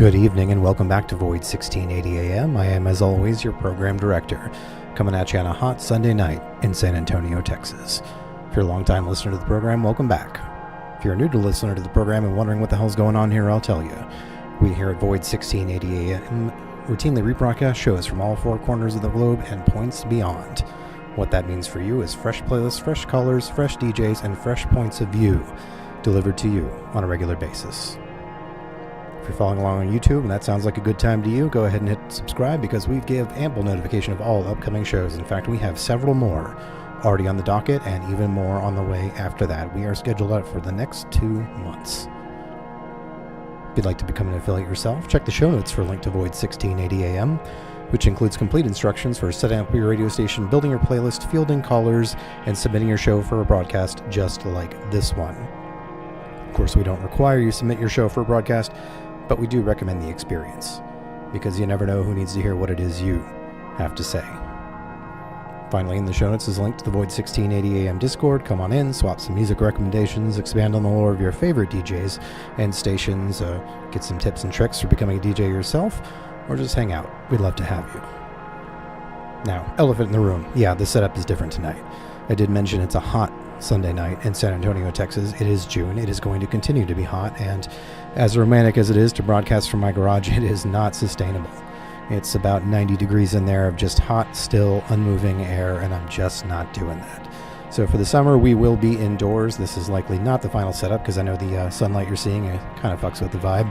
Good evening and welcome back to Void 1680 AM. I am, as always, your program director, coming at you on a hot Sunday night in San Antonio, Texas. If you're a long-time listener to the program, welcome back. If you're a new listener to the program and wondering what the hell's going on here, I'll tell you. We here at Void 1680 AM routinely rebroadcast shows from all four corners of the globe and points beyond. What that means for you is fresh playlists, fresh colors, fresh DJs, and fresh points of view delivered to you on a regular basis. If you're following along on YouTube and that sounds like a good time to you, go ahead and hit subscribe because we give ample notification of all upcoming shows. In fact, we have several more already on the docket and even more on the way after that. We are scheduled out for the next 2 months. If you'd like to become an affiliate yourself, check the show notes for a link to Void 1680 AM, which includes complete instructions for setting up your radio station, building your playlist, fielding callers, and submitting your show for a broadcast just like this one. Of course, we don't require you submit your show for a broadcast, but we do recommend the experience, because you never know who needs to hear what it is you have to say. Finally, in the show notes is a link to the Void 1680 AM Discord. Come on in, swap some music recommendations, expand on the lore of your favorite DJs and stations, get some tips and tricks for becoming a DJ yourself, or just hang out. We'd love to have you. Now, elephant in the room. Yeah, the setup is different tonight. I did mention it's a hot Sunday night in San Antonio, Texas. It is June. It is going to continue to be hot, and as romantic as it is to broadcast from my garage, it is not sustainable. It's about 90 degrees in there of just hot, still, unmoving air, and I'm just not doing that. So for the summer, we will be indoors. This is likely not the final setup because I know the sunlight you're seeing kind of fucks with the vibe.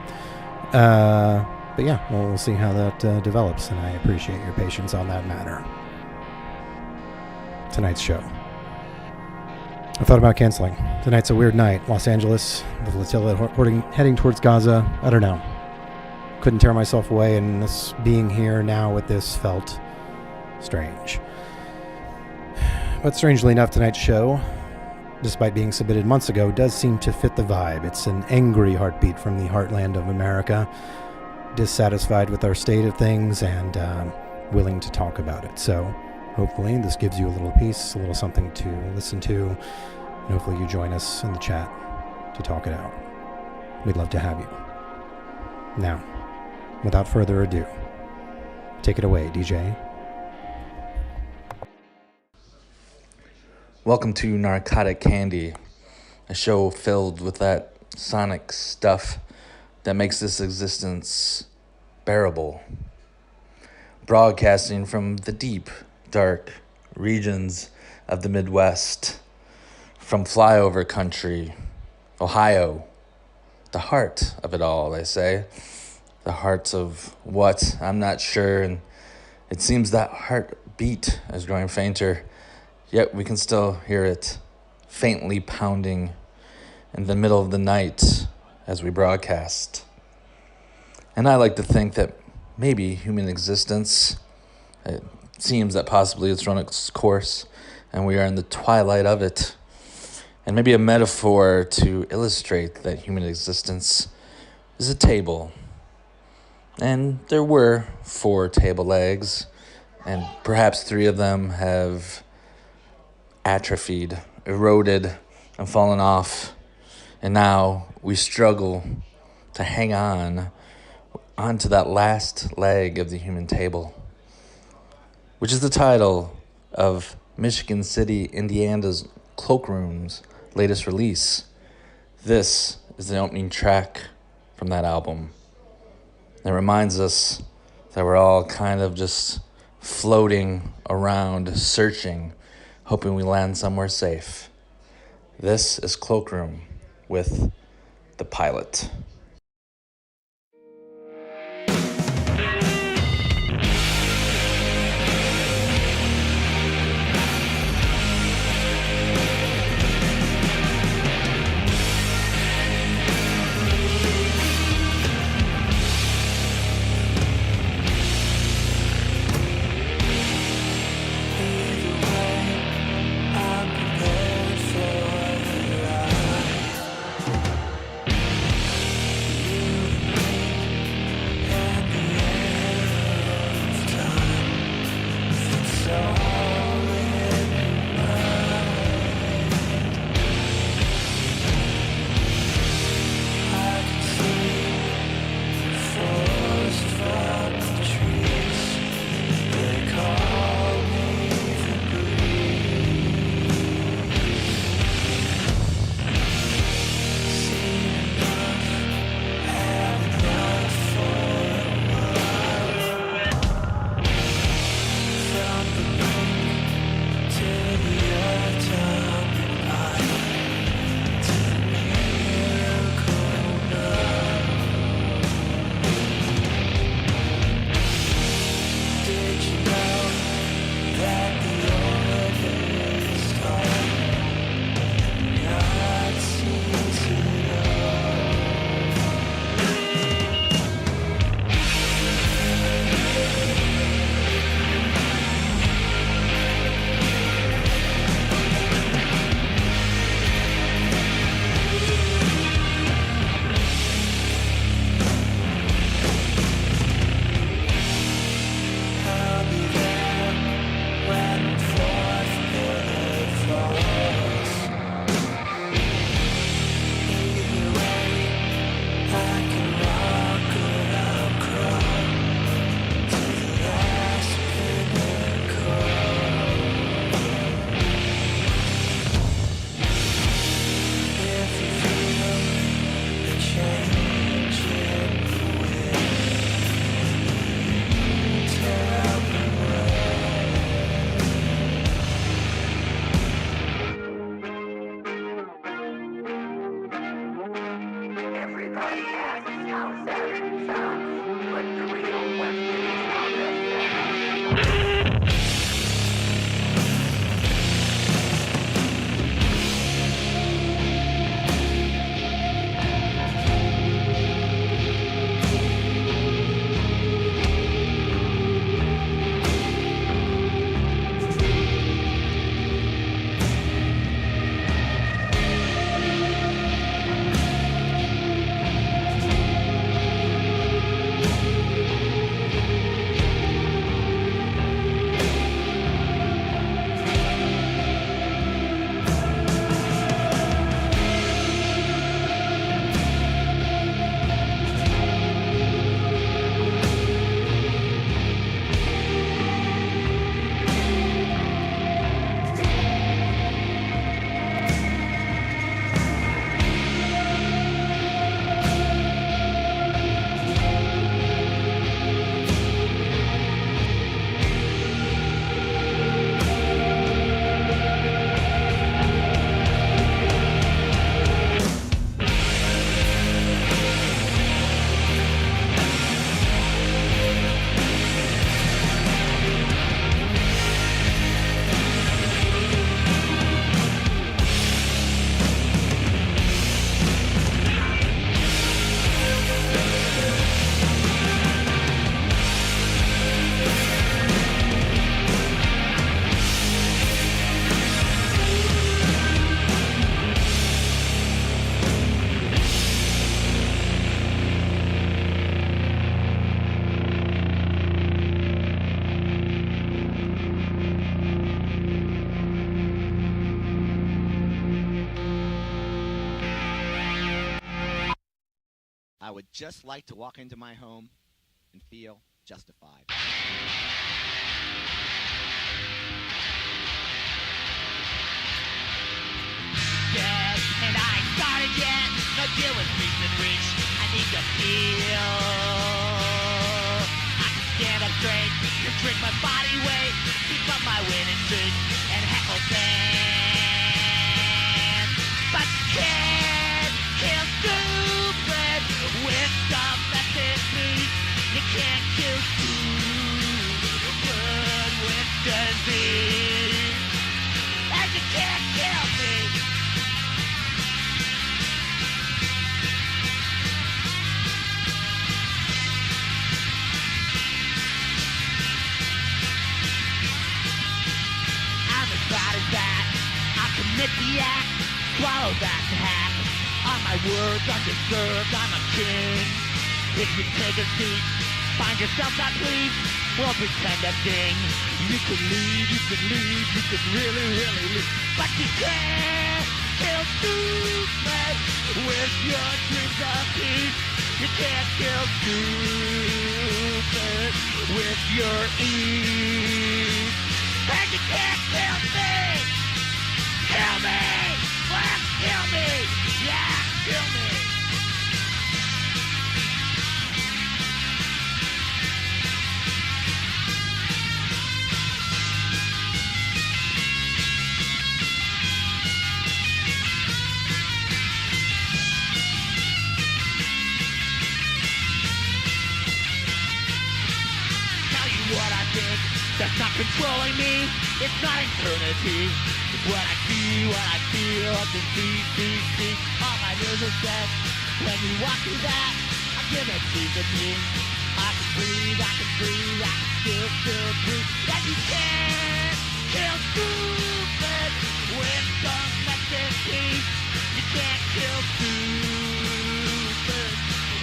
But yeah, we'll see how that develops, and I appreciate your patience on that matter. Tonight's show. I thought about canceling. Tonight's a weird night. Los Angeles, the flotilla heading towards Gaza. I don't know. Couldn't tear myself away, and this being here now with this felt strange. But strangely enough, tonight's show, despite being submitted months ago, does seem to fit the vibe. It's an angry heartbeat from the heartland of America, dissatisfied with our state of things and willing to talk about it. So hopefully this gives you a little peace, a little something to listen to, and hopefully you join us in the chat to talk it out. We'd love to have you. Now, without further ado, take it away, DJ. Welcome to Narcotic Candy, a show filled with that sonic stuff that makes this existence bearable. Broadcasting from the deep, dark regions of the Midwest, from flyover country, Ohio, the heart of it all, they say. The heart of what? I'm not sure, and it seems that heartbeat is growing fainter, yet we can still hear it faintly pounding in the middle of the night as we broadcast. And I like to think that maybe human existence, it seems that possibly it's run its course and we are in the twilight of it. and maybe a metaphor to illustrate that human existence is a table. And there were 4 table legs, and perhaps 3 of them have atrophied, eroded, and fallen off. And now we struggle to hang on onto that last leg of the human table, which is the title of Michigan City, Indiana's Cloakroom's latest release. This is the opening track from that album. It reminds us that we're all kind of just floating around, searching, hoping we land somewhere safe. This is Cloakroom with The Pilot. I would just like to walk into my home and feel justified. Dead, and I ain't started yet. No deal with reach and reach. I need to feel. I can stand up straight and drink my body weight, keep up my winning streak and heckle fans. But you can't kill stupid with domestic meat. You can't kill stupid with disease. And you can't kill me. Commit the act, swallow that hack. On my words undeserved, I'm a king. If you take a seat, find yourself not pleased, won't pretend a thing. You can leave, you can really, really leave. But you can't kill stupid with your dreams of peace. You can't kill stupid with your ease. And you can't kill me. Kill me! Well, kill me! Yeah, kill me! Tell you what I think, that's not controlling me. It's not eternity. What I see, what I feel, I can see. All my nervous said, when you walk through that, I give it to me. I can breathe, I can still breathe. That you can't kill stupid with domestic peace. You can't kill stupid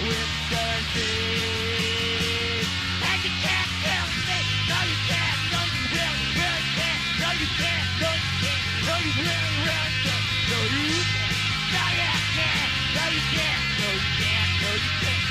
with disease. And you can't kill me. No, you can't. No, you really can't. No, you can't. No, you can't. No, you really can't. No, you can't. No, you can't. No, you can't. No, you can't. No, you can't. No, you can't.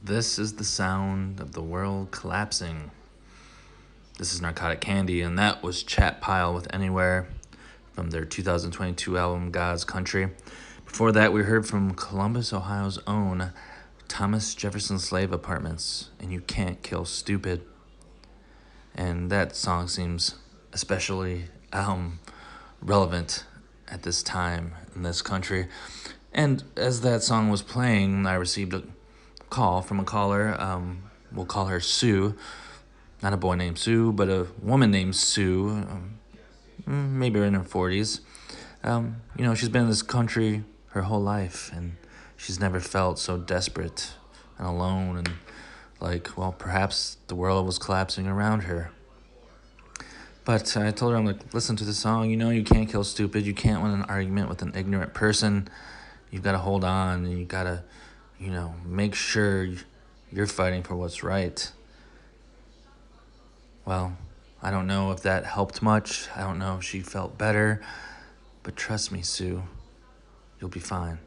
This is the sound of the world collapsing. This is Narcotic Candy, and that was Chat Pile with Anywhere from their 2022 album God's Country. Before that, we heard from Columbus, Ohio's own Thomas Jefferson Slave Apartments, and You Can't Kill Stupid. And that song seems especially relevant at this time in this country. And as that song was playing, I received a call from a caller. We'll call her Sue. Not a boy named Sue, but a woman named Sue, maybe in her 40s. She's been in this country her whole life, and she's never felt so desperate and alone and perhaps the world was collapsing around her. But I told her, I'm like, listen to the song. You can't kill stupid. You can't win an argument with an ignorant person. You've got to hold on, and you got to, make sure you're fighting for what's right. Well, I don't know if that helped much. I don't know if she felt better. But trust me, Sue, you'll be fine.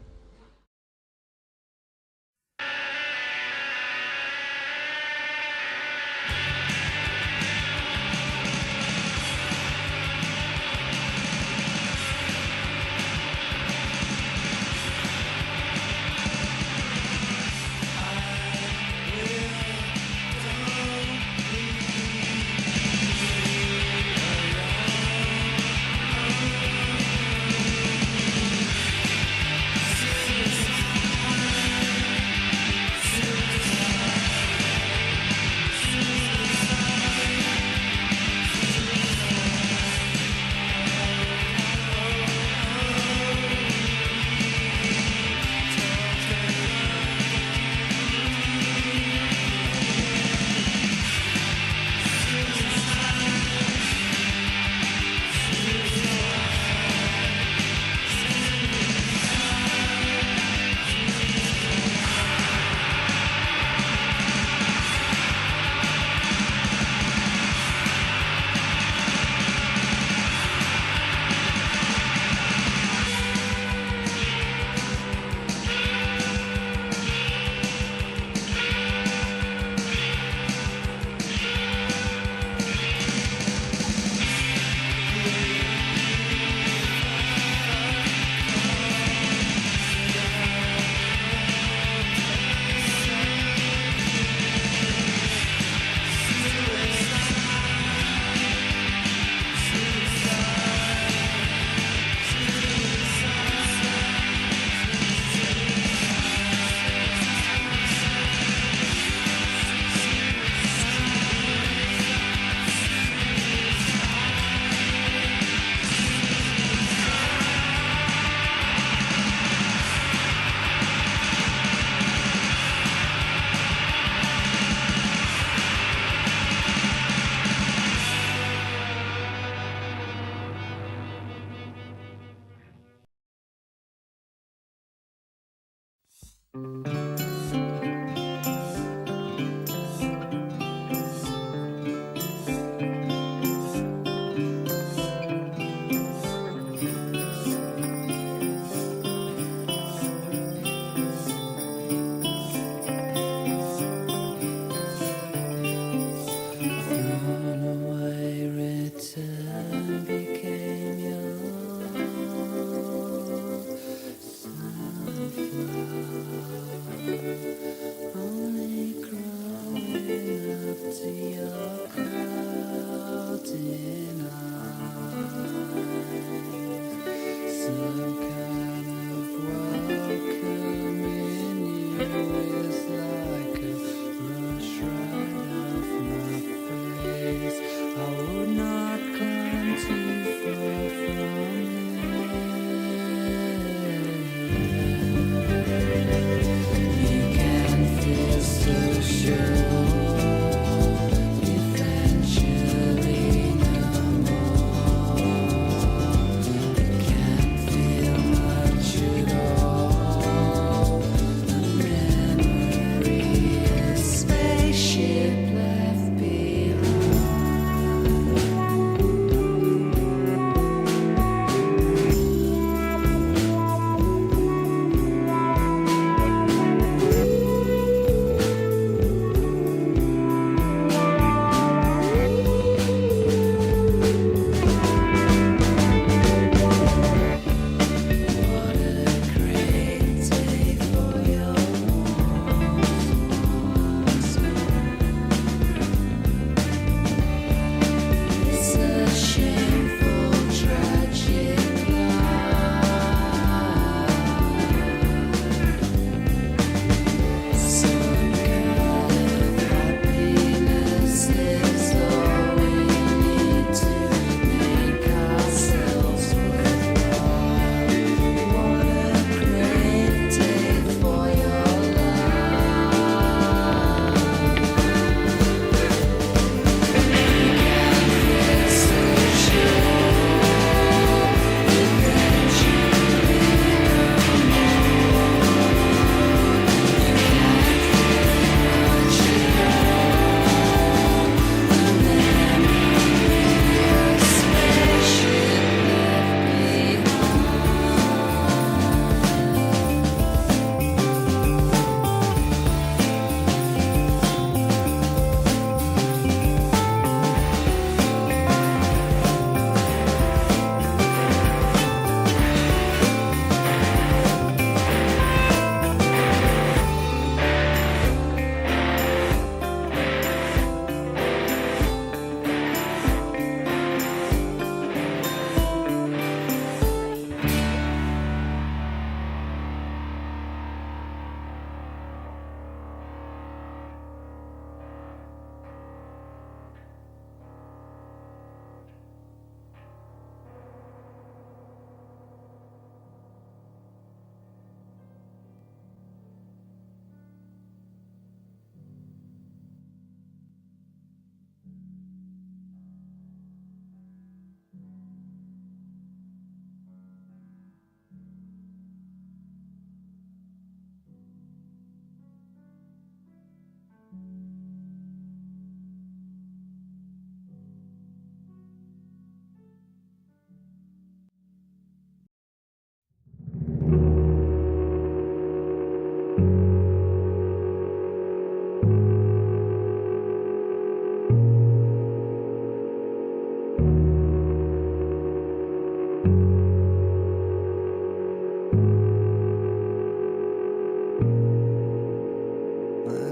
My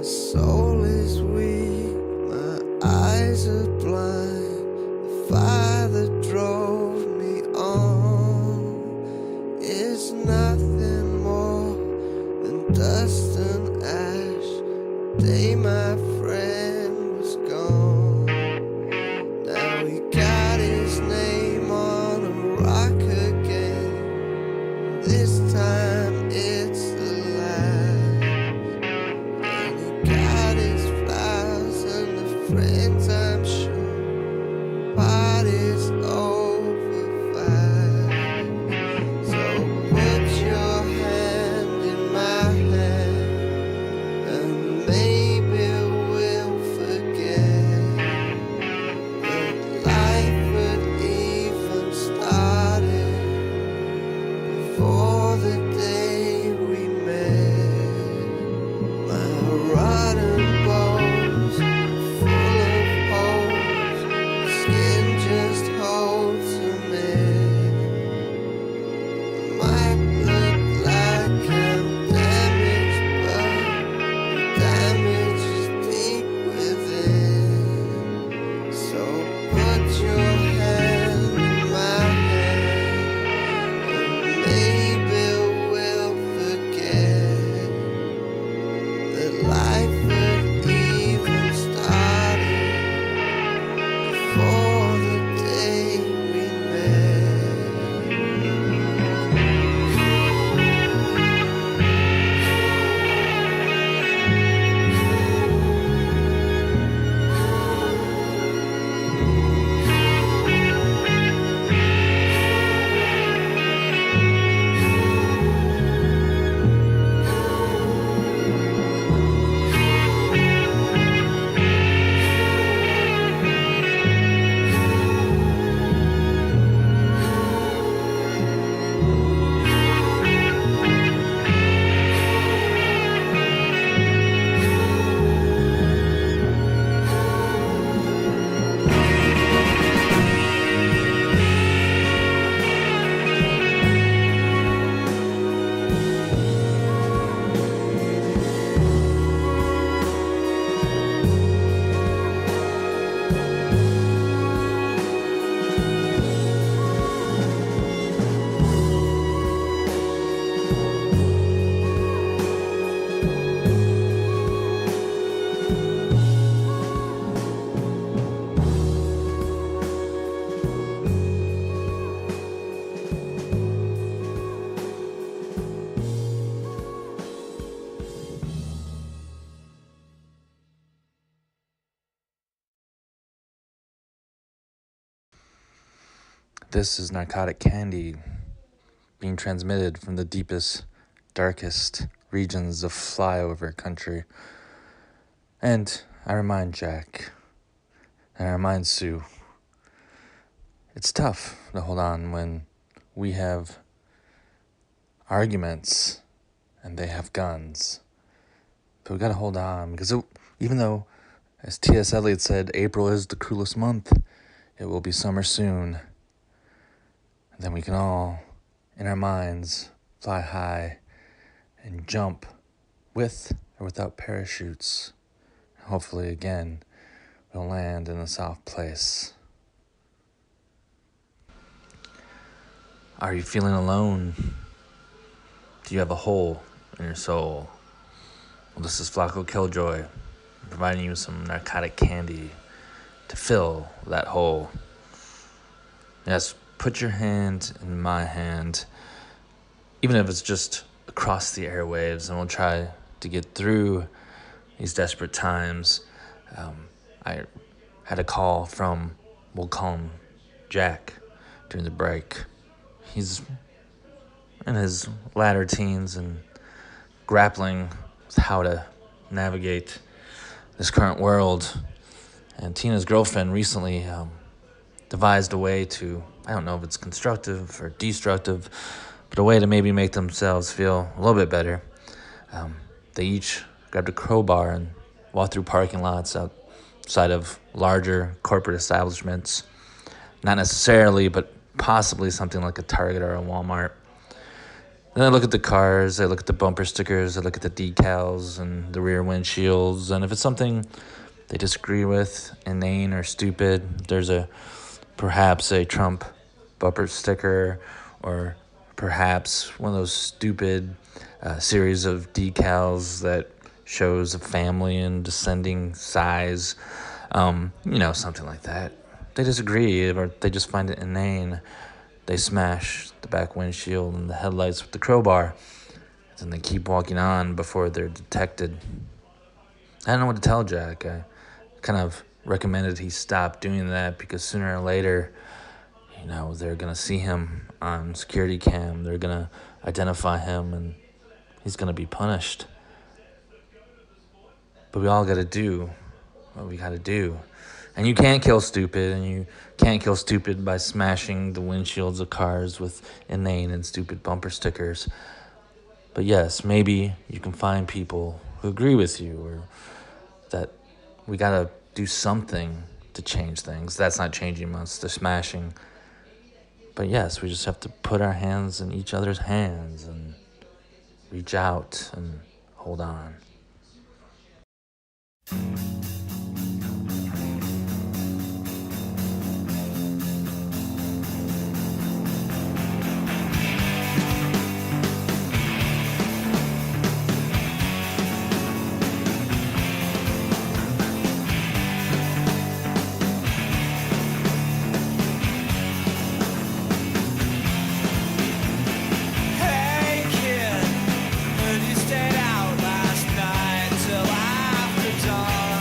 soul is weak, my eyes are blind. The fire that drove me on is nothing more than dust and ash. The day my friend was gone, now he got his name on a rock again. This time it's the last. And he got his flowers and the friends, I'm sure. Party's over fast. So put your hand in my hand, and maybe we'll forget that life had even started before the day we met. My rotten bones full of holes, skin just holds a mess. Might look like I'm damaged, but the damage is deep within. So put your hand in my hand, and maybe we'll forget that life had even started before the day we met. This is narcotic candy being transmitted from the deepest, darkest regions of flyover country. And I remind Jack, and I remind Sue, it's tough to hold on when we have arguments and they have guns. But we gotta hold on, because even though, as T.S. Eliot said, April is the cruelest month, it will be summer soon. And then we can all, in our minds, fly high and jump with or without parachutes. Hopefully, again, we'll land in a soft place. Are you feeling alone? Do you have a hole in your soul? Well, this is Flaco Killjoy, providing you some narcotic candy to fill that hole. Yes, put your hand in my hand, even if it's just across the airwaves, and we'll try to get through these desperate times. I had a call from, we'll call him Jack, during the break. He's in his latter teens and grappling with how to navigate this current world. And Tina's girlfriend recently devised a way to, I don't know if it's constructive or destructive, but a way to maybe make themselves feel a little bit better. They each grabbed a crowbar and walked through parking lots outside of larger corporate establishments. Not necessarily, but possibly something like a Target or a Walmart. Then I look at the cars, I look at the bumper stickers, I look at the decals and the rear windshields, and if it's something they disagree with, inane or stupid, there's perhaps a Trump bumper sticker, or perhaps one of those stupid series of decals that shows a family in descending size, something like that. They disagree, or they just find it inane. They smash the back windshield and the headlights with the crowbar, and they keep walking on before they're detected. I don't know what to tell Jack. I kind of recommended he stop doing that, because sooner or later, they're going to see him on security cam. They're going to identify him, and he's going to be punished. But we all got to do what we got to do. And you can't kill stupid, and you can't kill stupid by smashing the windshields of cars with inane and stupid bumper stickers. But yes, maybe you can find people who agree with you, or that we got to do something to change things. That's not changing much, the smashing. But yes, we just have to put our hands in each other's hands and reach out and hold on. Hey kid, heard you stayed out last night till after dawn.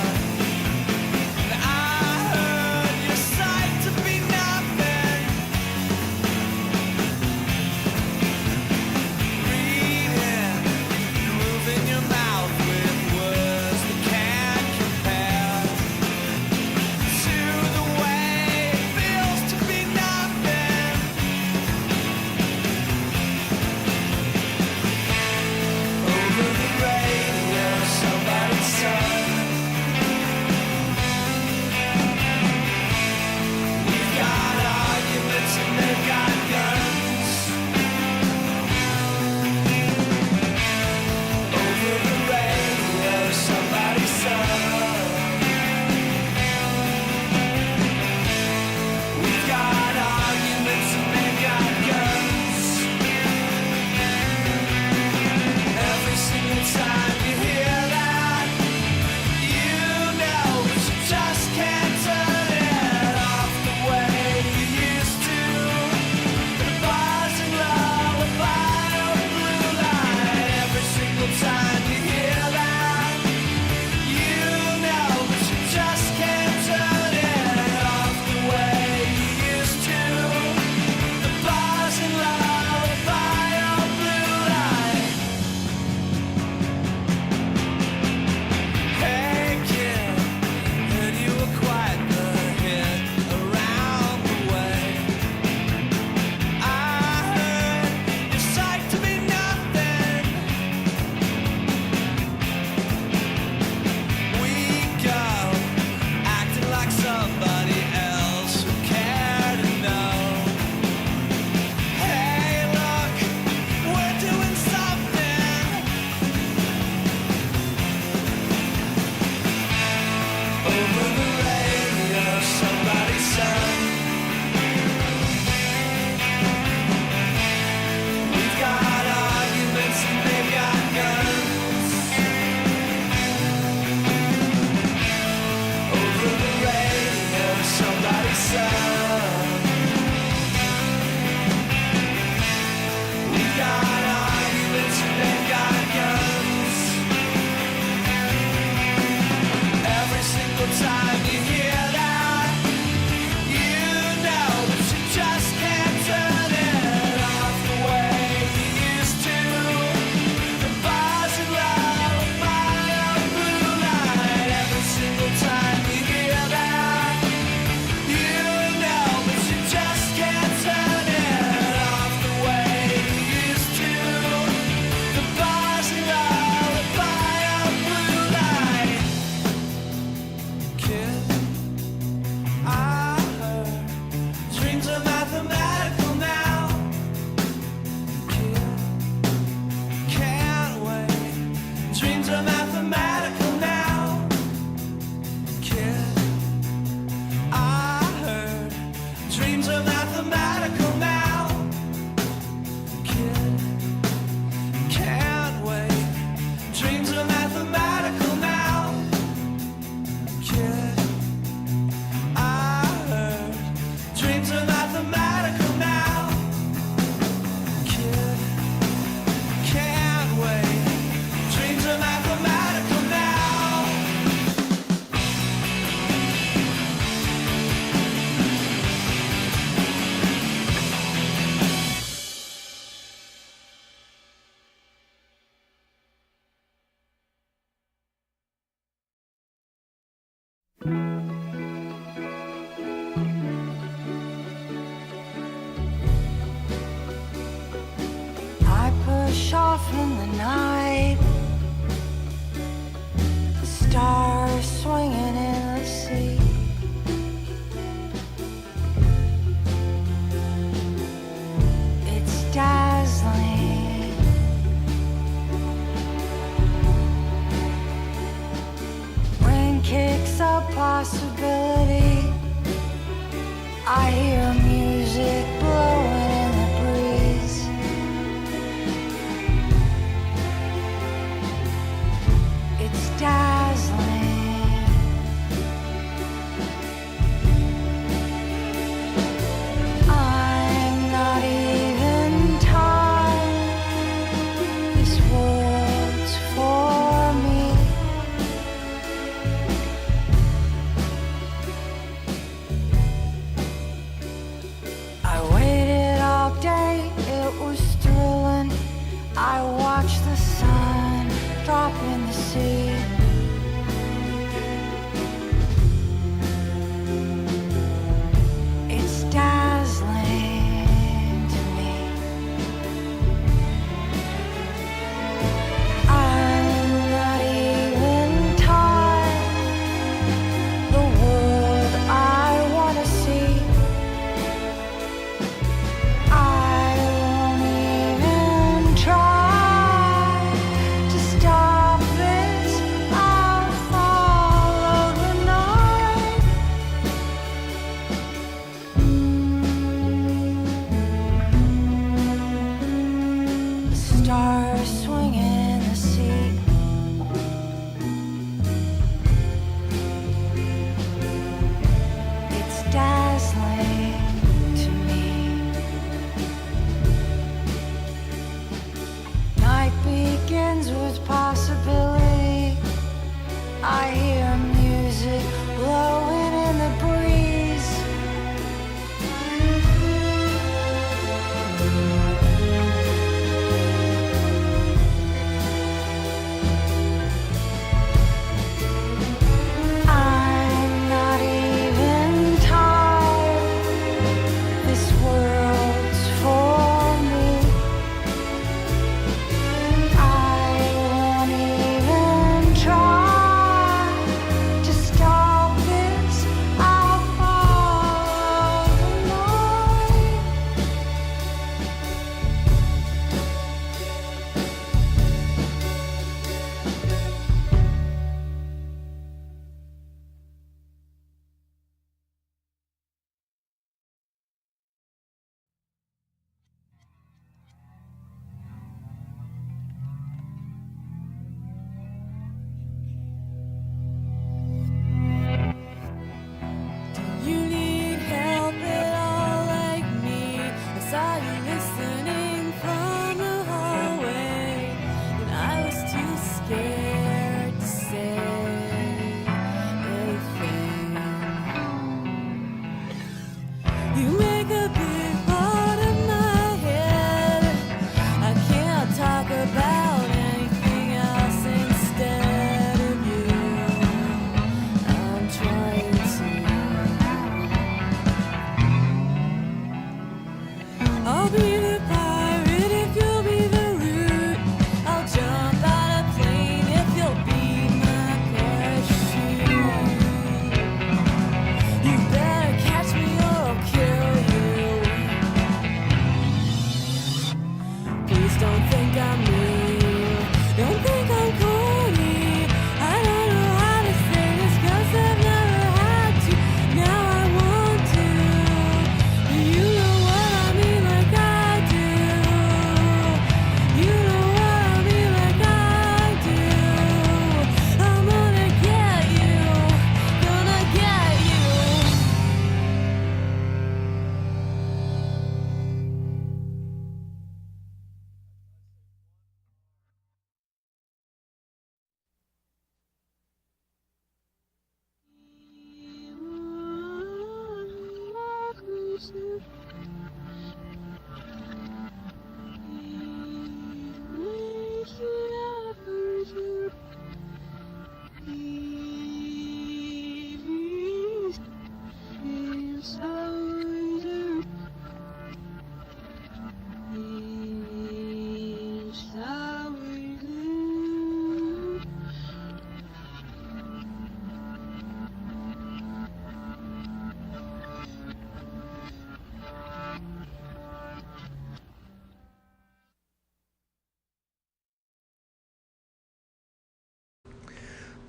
off in the night, the stars swinging in the sea. It's dazzling. Rain kicks up possibility. I hear music blowing in the breeze. It's dazzling. I'm not even tired. This world's for me. I waited all day, it was thrilling. I watched the sun drop in the sea. It's dazzling to me. I'm not even tired. The world I wanna see. I won't even try to stop this. I'll follow the night. The stars swinging in the sea. It's dazzling to me. Night begins with possibility. I hear music blowing in the breeze. I'm not even tired. This world's for me. I won't even try to stop this. I'll follow the light. You need help at all like me. I saw you listening from the hallway, and I was too scared to say anything. You make a big part of my head. I can't talk about anything else instead of you. I'm trying to. I'll be the pirate if you'll be the root. I'll jump out a plane if you'll be my parachute. You better catch me or I'll kill you. Please don't think I'm mean. Don't think I'm corny. I don't know how to say this 'cause I've never had to. Now I want to. You know what I mean, like I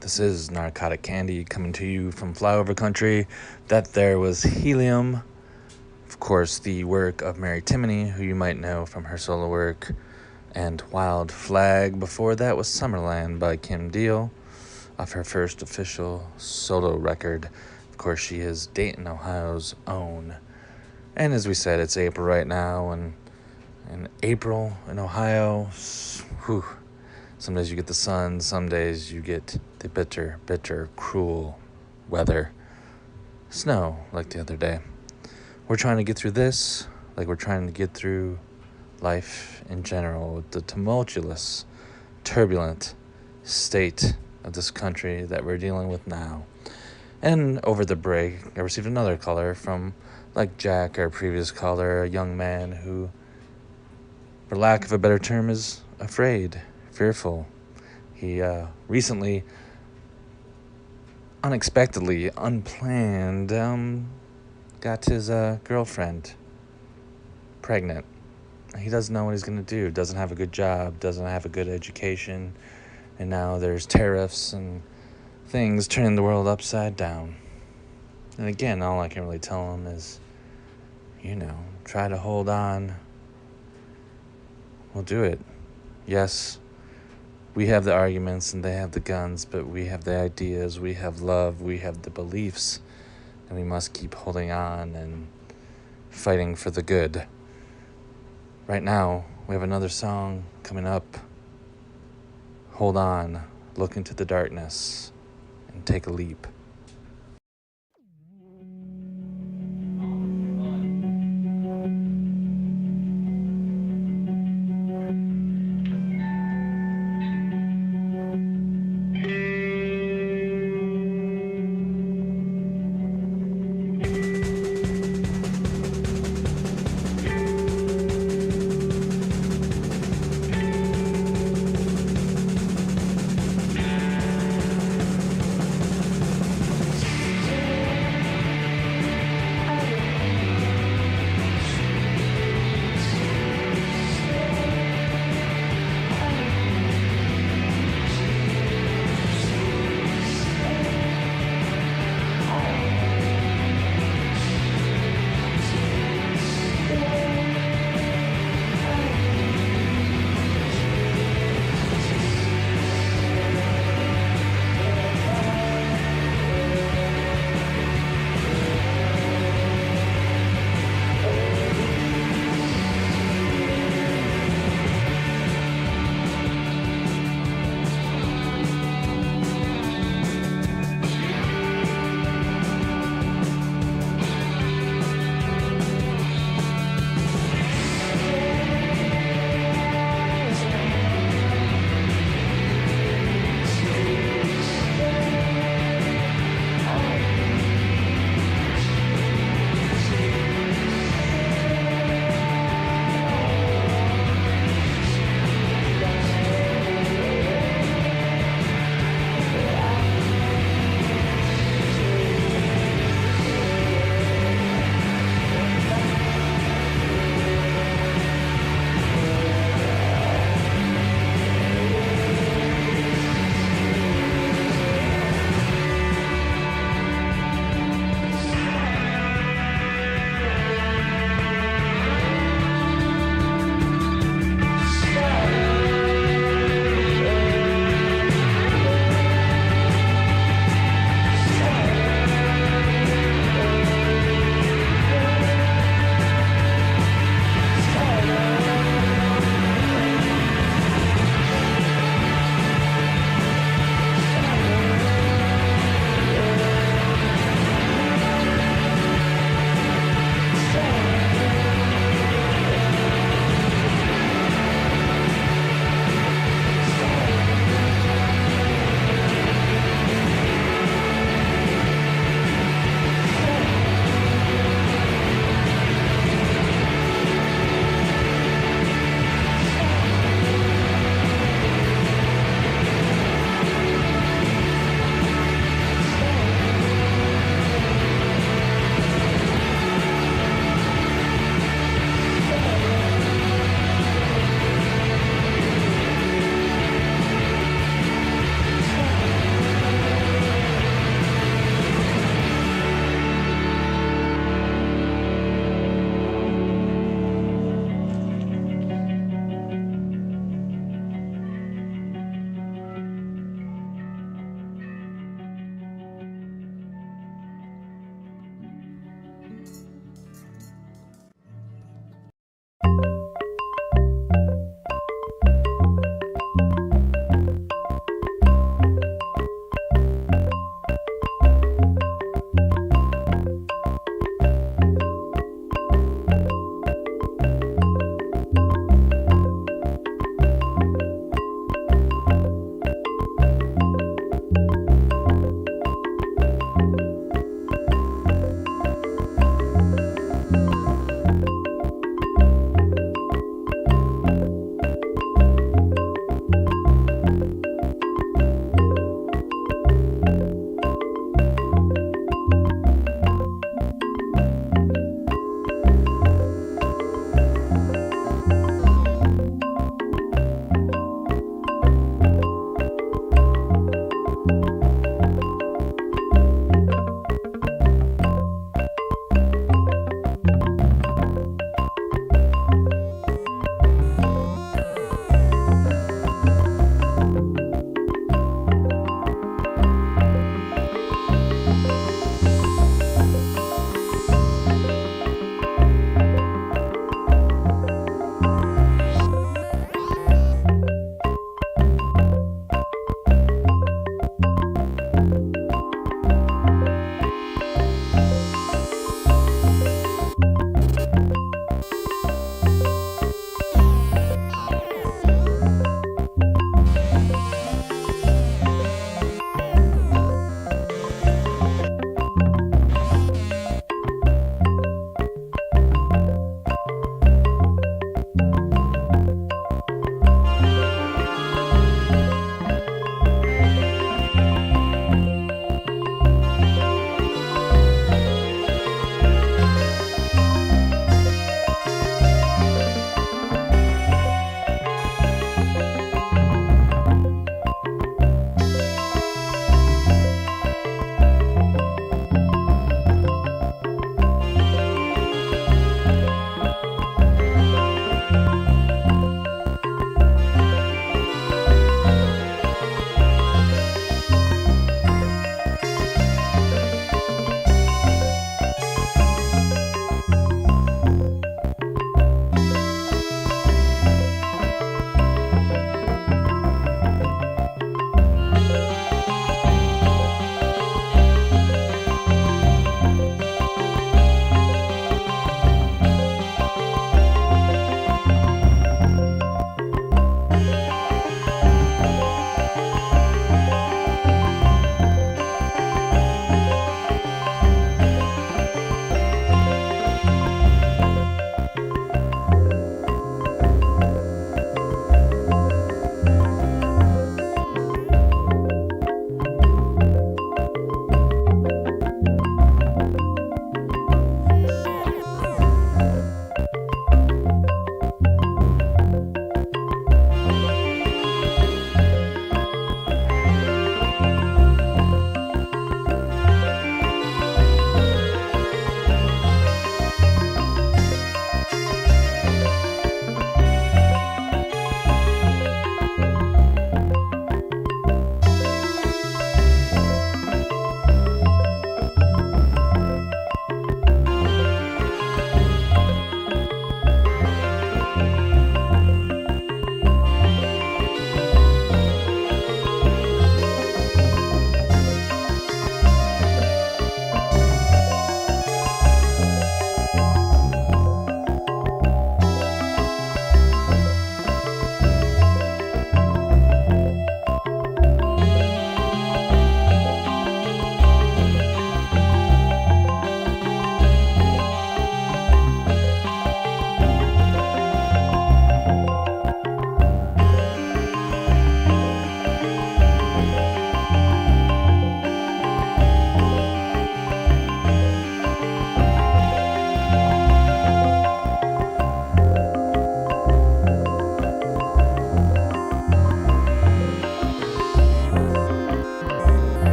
This is Narcotic Candy coming to you from Flyover Country. That there was Helium. Of course, the work of Mary Timony, who you might know from her solo work, and Wild Flag. Before that was Summerland by Kim Deal, off her first official solo record. Of course, she is Dayton, Ohio's own. And as we said, it's April right now, and in April in Ohio, whew, some days you get the sun, some days you get the bitter, bitter, cruel weather. Snow, like the other day. We're trying to get through this, like we're trying to get through life in general, with the tumultuous, turbulent state of this country that we're dealing with now. And over the break, I received another caller from, like Jack, our previous caller, a young man who, for lack of a better term, is afraid, fearful. He recently, unexpectedly, unplanned, got his girlfriend pregnant. He doesn't know what he's going to do, doesn't have a good job, doesn't have a good education, and now there's tariffs and things turning the world upside down. And again, all I can really tell him is, try to hold on. We'll do it. Yes, we have the arguments and they have the guns, but we have the ideas, we have love, we have the beliefs, and we must keep holding on and fighting for the good. Right now, we have another song coming up. Hold on, look into the darkness, and take a leap.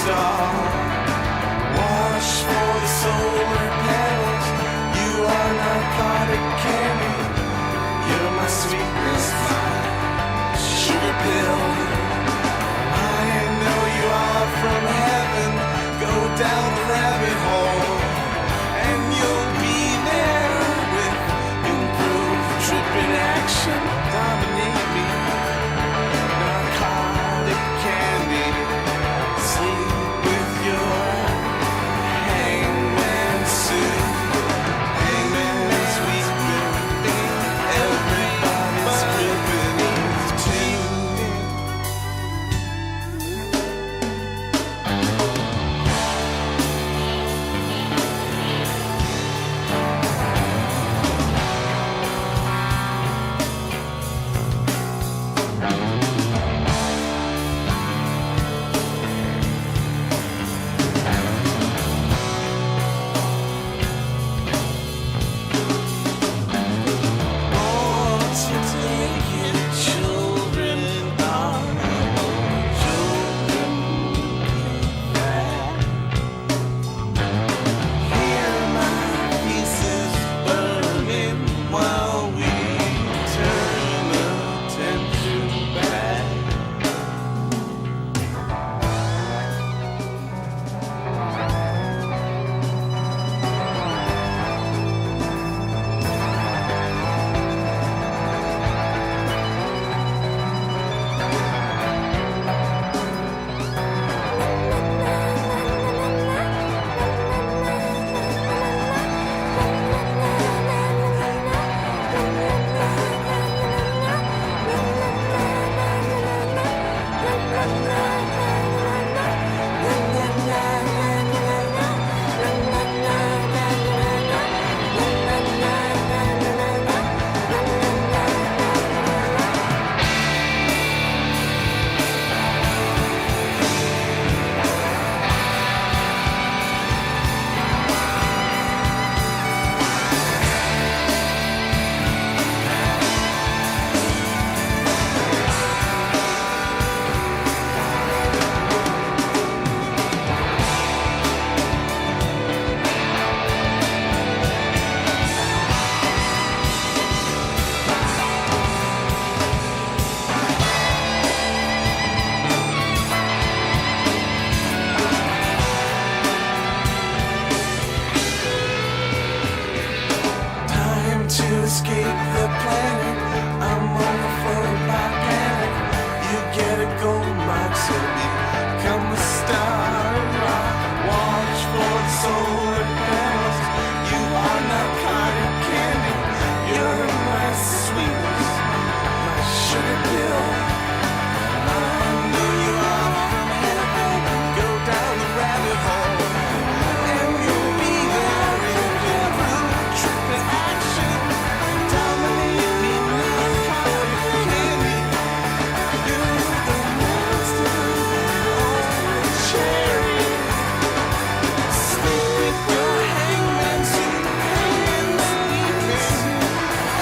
star. Wash for the solar panels. You are narcotic candy. You're my sweetness, my sugar pill. I know you are from heaven. Go down the rabbit hole, and you'll be there with improved tripping action. Dominate me, narcotic candy. Sleep with your hangman suit. Hangman sweet gripping. Everybody's gripping too. Escape the planet. I'm overflowed by panic. You get a gold mark, so become a star. Watch for the solar panels. You are narcotic candy. You're my sweetness, my sugar pill. I know you are from heaven. Go down the rabbit hole, and you'll be there if you prove tripping action. Dominate me, narcotic candy. You're the monster on the cherry. Sleep with your hangman suit, hangman sweetness.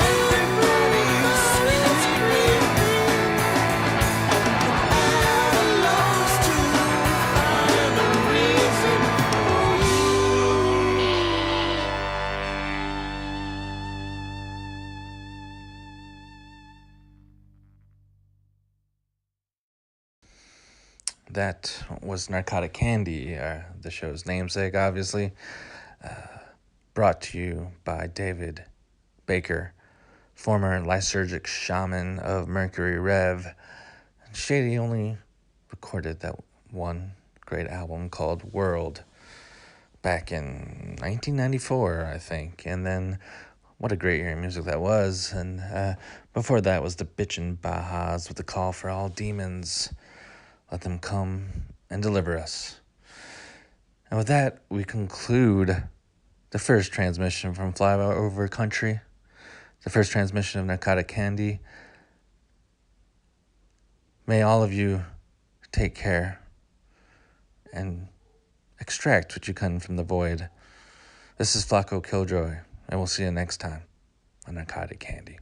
Everybody's sweet scream. I lost to find a reason for you. That was Narcotic Candy, the show's namesake, obviously. Brought to you by David Baker, former lysergic shaman of Mercury Rev. Shady only recorded that one great album called World back in 1994, I think. And then what a great year of music that was. And before that was the Bitchin' Bajas with the Call for All Demons. Let them come and deliver us. And with that, we conclude the first transmission from Flyover Country, the first transmission of Narcotic Candy. May all of you take care and extract what you can from the void. This is Flaco Killjoy, and we'll see you next time on Narcotic Candy.